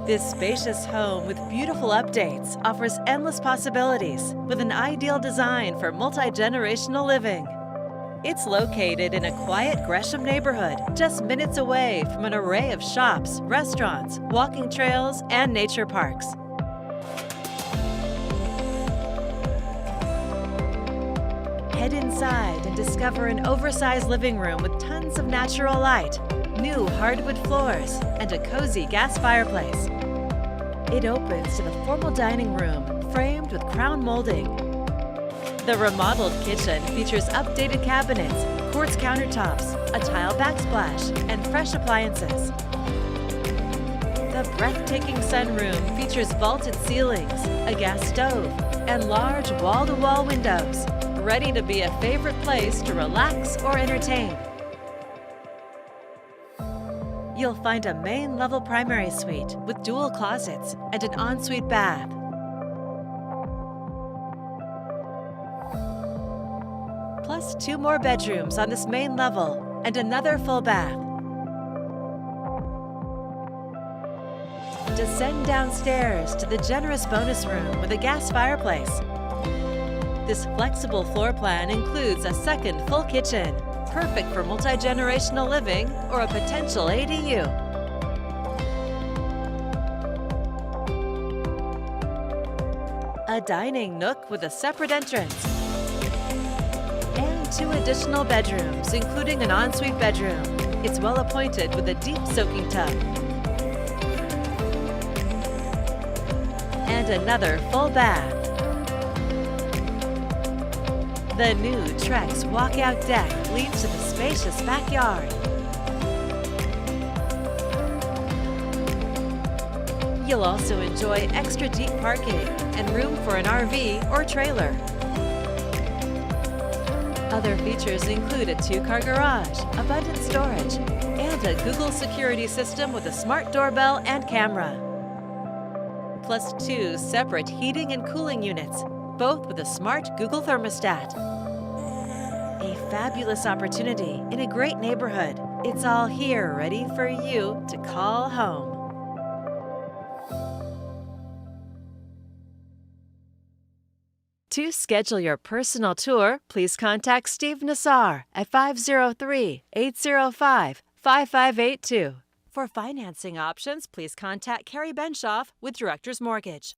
This spacious home with beautiful updates offers endless possibilities with an ideal design for multi-generational living. It's located in a quiet Gresham neighborhood, just minutes away from an array of shops, restaurants, walking trails, and nature parks. Head inside and discover an oversized living room with tons of natural light, new hardwood floors, and a cozy gas fireplace. It opens to the formal dining room, framed with crown molding. The remodeled kitchen features updated cabinets, quartz countertops, a tile backsplash, and fresh appliances. The breathtaking sunroom features vaulted ceilings, a gas stove, and large wall-to-wall windows, ready to be a favorite place to relax or entertain. You'll find a main-level primary suite with dual closets and an ensuite bath. Plus 2 more bedrooms on this main level and another full bath. Descend downstairs to the generous bonus room with a gas fireplace. This flexible floor plan includes a second full kitchen, perfect for multi-generational living or a potential ADU. A dining nook with a separate entrance. And 2 additional bedrooms, including an ensuite bedroom. It's well appointed with a deep soaking tub. And another full bath. The new Trex walkout deck leads to the spacious backyard. You'll also enjoy extra deep parking and room for an RV or trailer. Other features include a 2-car garage, abundant storage, and a Google security system with a smart doorbell and camera. Plus 2 separate heating and cooling units, both with a smart Google thermostat. A fabulous opportunity in a great neighborhood. It's all here ready for you to call home. To schedule your personal tour, please contact Steve Nassar at 503-805-5582. For financing options, please contact Carrie Benshoff with Director's Mortgage.